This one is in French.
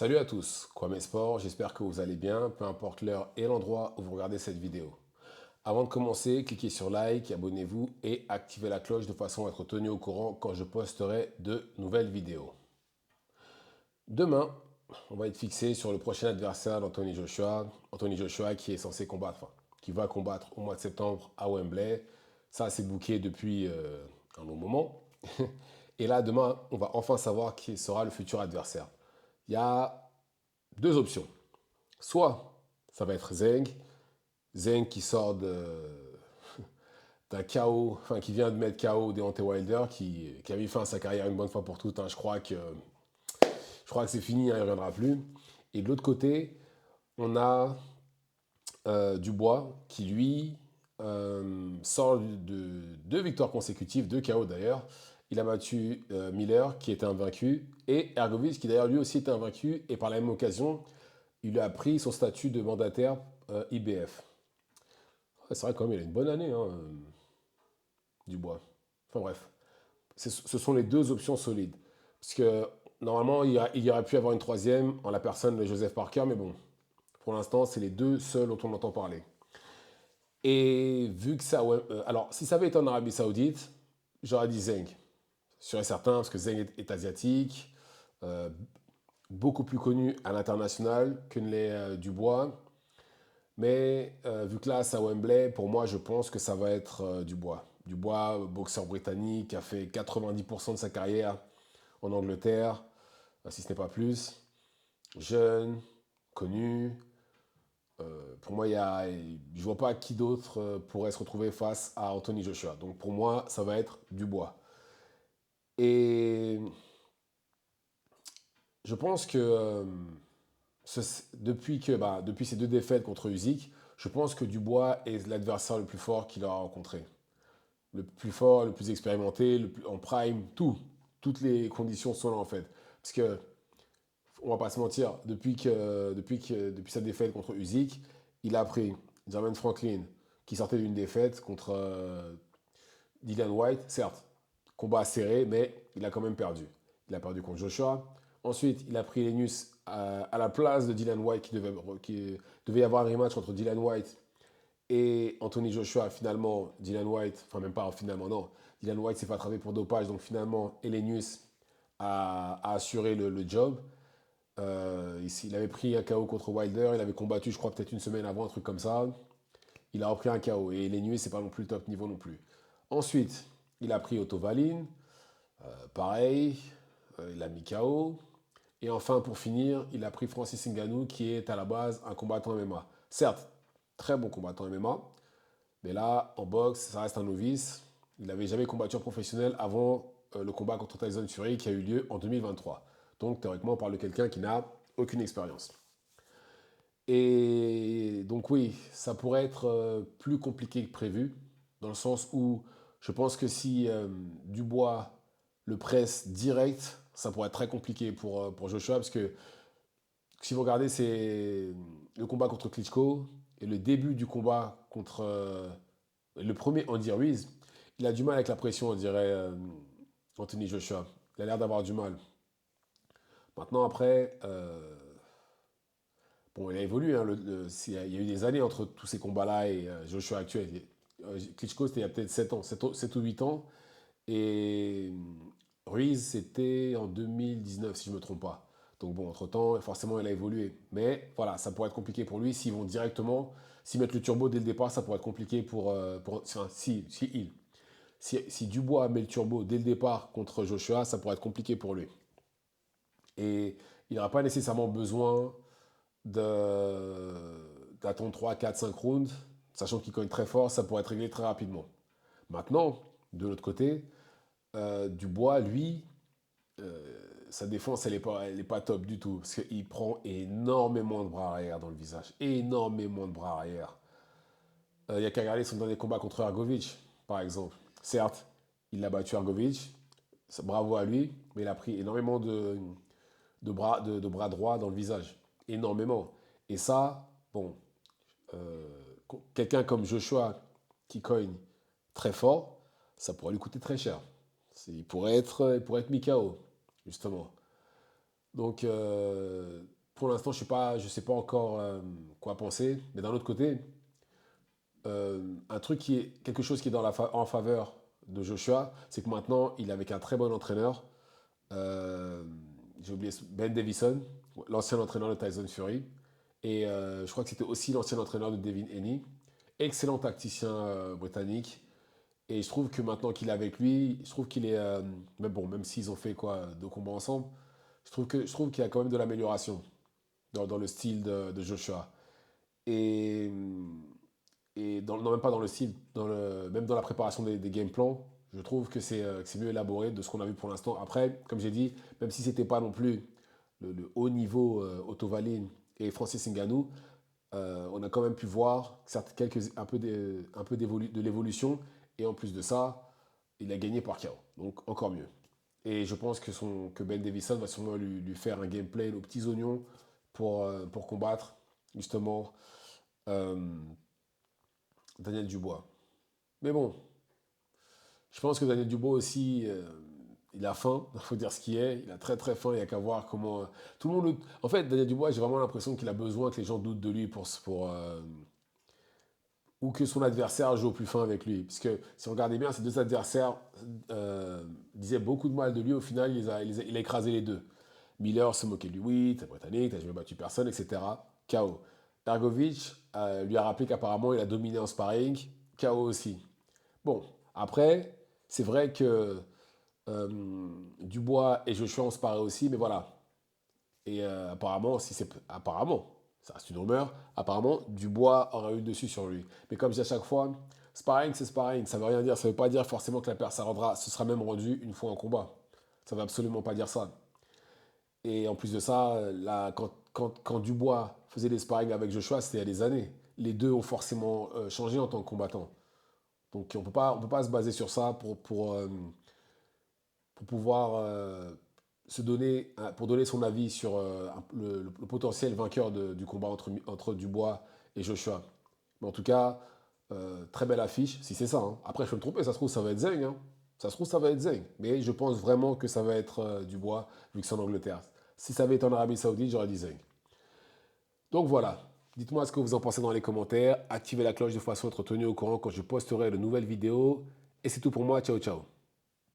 Salut à tous, Kwame Sport, j'espère que vous allez bien, peu importe l'heure et l'endroit où vous regardez cette vidéo. Avant de commencer, cliquez sur like, abonnez-vous et activez la cloche de façon à être tenu au courant quand je posterai de nouvelles vidéos. Demain, on va être fixé sur le prochain adversaire d'Anthony Joshua. Anthony Joshua qui est censé combattre, enfin, qui va combattre au mois de septembre à Wembley. Ça, c'est booké depuis un long moment. Et là, demain, on va enfin savoir qui sera le futur adversaire. Il y a deux options. Soit ça va être Zeng, Zeng qui sort d'un KO, enfin qui vient de mettre KO Deontay Wilder, qui a mis fin à sa carrière une bonne fois pour toutes. Hein. Je crois que c'est fini, hein, il ne reviendra plus. Et de l'autre côté, on a Dubois qui lui sort de deux victoires consécutives, deux KO d'ailleurs. Il a battu Miller qui était invaincu et Ergovic qui d'ailleurs lui aussi était invaincu et par la même occasion il a pris son statut de mandataire IBF. Ouais, c'est vrai quand même, il a une bonne année, hein, Dubois. Enfin bref, ce sont les deux options solides. Parce que normalement, il y aurait pu avoir une troisième en la personne de Joseph Parker, mais bon, pour l'instant, c'est les deux seuls dont on entend parler. Et vu que ça... Ouais, alors, si ça avait été en Arabie Saoudite, j'aurais dit Zeng. Sûr et certain, parce que Zeng est asiatique, euh, beaucoup plus connu à l'international que ne l'est Dubois. Mais vu que là, c'est à Wembley, pour moi, je pense que ça va être Dubois. Dubois, boxeur britannique, qui a fait 90% de sa carrière en Angleterre, si ce n'est pas plus. Jeune, connu. Pour moi, je ne vois pas qui d'autre pourrait se retrouver face à Anthony Joshua. Donc pour moi, ça va être Dubois. Et je pense que depuis ces deux défaites contre Usyk, je pense que Dubois est l'adversaire le plus fort qu'il aura rencontré. Le plus fort, le plus expérimenté, en prime, tout. Toutes les conditions sont là en fait. Parce que, on va pas se mentir, depuis sa défaite contre Usyk, il a pris Jermaine Franklin, qui sortait d'une défaite contre Dylan White, certes, combat serré, mais il a quand même perdu. Il a perdu contre Joshua. Ensuite, il a pris Lenus à la place de Dylan White, qui devait y avoir un rematch entre Dylan White et Anthony Joshua. Finalement, Dylan White, enfin même pas finalement, non, Dylan White s'est fait attraper pour dopage, donc finalement, Elenius a assuré le job. Il avait pris un KO contre Wilder, il avait combattu, je crois, peut-être une semaine avant, un truc comme ça. Il a repris un KO. Et Elenius, c'est pas non plus le top niveau non plus. Ensuite, il a pris Otto Wallin, pareil, il a mis KO. Et enfin, pour finir, il a pris Francis Ngannou, qui est à la base un combattant MMA. Certes, très bon combattant MMA, mais là, en boxe, ça reste un novice. Il n'avait jamais combattu en professionnel avant le combat contre Tyson Fury qui a eu lieu en 2023. Donc, théoriquement, on parle de quelqu'un qui n'a aucune expérience. Et donc, oui, ça pourrait être plus compliqué que prévu, dans le sens où je pense que si Dubois le presse direct, ça pourrait être très compliqué pour Joshua, parce que si vous regardez, c'est le combat contre Klitschko et le début du combat contre le premier Andy Ruiz. Il a du mal avec la pression, on dirait Anthony Joshua. Il a l'air d'avoir du mal. Maintenant, après, bon, il a évolué. Hein, il y a eu des années entre tous ces combats-là et Joshua actuel. Klitschko, c'était il y a peut-être 7 ans, 7 ou 8 ans. Et Ruiz, c'était en 2019, si je ne me trompe pas. Donc bon, entre-temps, forcément, il a évolué. Mais voilà, ça pourrait être compliqué pour lui s'ils vont directement, s'ils mettent le turbo dès le départ, ça pourrait être compliqué enfin, si Dubois met le turbo dès le départ contre Joshua, ça pourrait être compliqué pour lui. Et il n'aura pas nécessairement besoin d'attendre 3, 4, 5 rounds, sachant qu'il cogne très fort, ça pourrait être réglé très rapidement. Maintenant, de l'autre côté, Dubois, lui, sa défense, elle est pas top du tout. Parce qu'il prend énormément de bras arrière dans le visage. Énormément de bras arrière. Il n'y a qu'à regarder son dernier combat contre Ergovic, par exemple. Certes, il a battu Ergovic, bravo à lui, mais il a pris énormément de bras droits dans le visage. Énormément. Et ça, bon, euh, quelqu'un comme Joshua qui cogne très fort, ça pourrait lui coûter très cher. Il pourrait être mis KO, justement. Donc, pour l'instant, je sais pas encore quoi penser. Mais d'un autre côté, quelque chose qui est en faveur de Joshua, c'est que maintenant, il est avec un très bon entraîneur. Euh, j'ai oublié Ben Davison, l'ancien entraîneur de Tyson Fury. Et je crois que c'était aussi l'ancien entraîneur de Devin Haney. Excellent tacticien britannique. Et je trouve que maintenant qu'il est avec lui, je trouve qu'il est. Mais bon, même s'ils ont fait quoi, deux combats ensemble, je trouve qu'il y a quand même de l'amélioration dans le style de Joshua. Et, non, même pas dans le style, même dans la préparation des game plans, je trouve que c'est mieux élaboré de ce qu'on a vu pour l'instant. Après, comme j'ai dit, même si c'était pas non plus le haut niveau Otto Wallin et Francis Ngannou, on a quand même pu voir un peu de l'évolution. Et en plus de ça, il a gagné par KO. Donc encore mieux. Et je pense que Ben Davison va sûrement lui faire un gameplay aux petits oignons pour combattre justement euh, Daniel Dubois. Mais bon, je pense que Daniel Dubois aussi, il a faim, il faut dire ce qui est. Il a très très faim, il n'y a qu'à voir comment. Tout le monde. En fait, Daniel Dubois, j'ai vraiment l'impression qu'il a besoin que les gens doutent de lui ou que son adversaire joue au plus fin avec lui. Parce que si on regardait bien, ces deux adversaires disaient beaucoup de mal de lui. Au final, il a écrasé les deux. Miller se moquait de lui, oui, t'es britannique, t'as jamais battu personne, etc. KO. Ergovic lui a rappelé qu'apparemment il a dominé en sparring, KO aussi. Bon, après, c'est vrai que Dubois et Joshua ont sparé aussi, mais voilà. Et apparemment, si c'est apparemment, ça reste une rumeur, apparemment Dubois aura eu le dessus sur lui. Mais comme je dis à chaque fois, sparring c'est sparring, ça veut rien dire, ça veut pas dire forcément que la personne se sera même rendu une fois en combat. Ça veut absolument pas dire ça. Et en plus de ça, là, quand Dubois faisait des sparring avec Joshua, c'était il y a des années. Les deux ont forcément changé en tant que combattants. Donc on peut pas se baser sur ça pour pouvoir pour donner son avis sur le potentiel vainqueur du combat entre Dubois et Joshua. Mais en tout cas, très belle affiche, si c'est ça. Hein. Après, je peux me tromper, ça se trouve, ça va être Zeng. Hein. Ça se trouve, ça va être Zeng. Mais je pense vraiment que ça va être Dubois, vu que c'est en Angleterre. Si ça avait été en Arabie Saoudite, j'aurais dit Zeng. Donc voilà. Dites-moi ce que vous en pensez dans les commentaires. Activez la cloche de façon à être tenu au courant quand je posterai de nouvelles vidéos. Et c'est tout pour moi. Ciao, ciao.